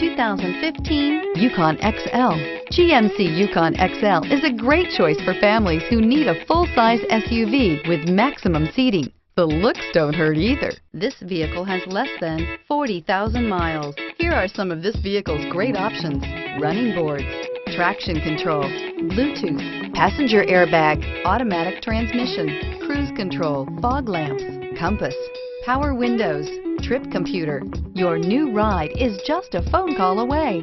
2015 Yukon XL. GMC Yukon XL is a great choice for families who need a full-size SUV with maximum seating. The looks don't hurt either. This vehicle has less than 40,000 miles. Here are some of this vehicle's great options: running boards, traction control, Bluetooth, passenger airbag, automatic transmission, cruise control, fog lamps, compass, power windows, trip computer. Your new ride is just a phone call away.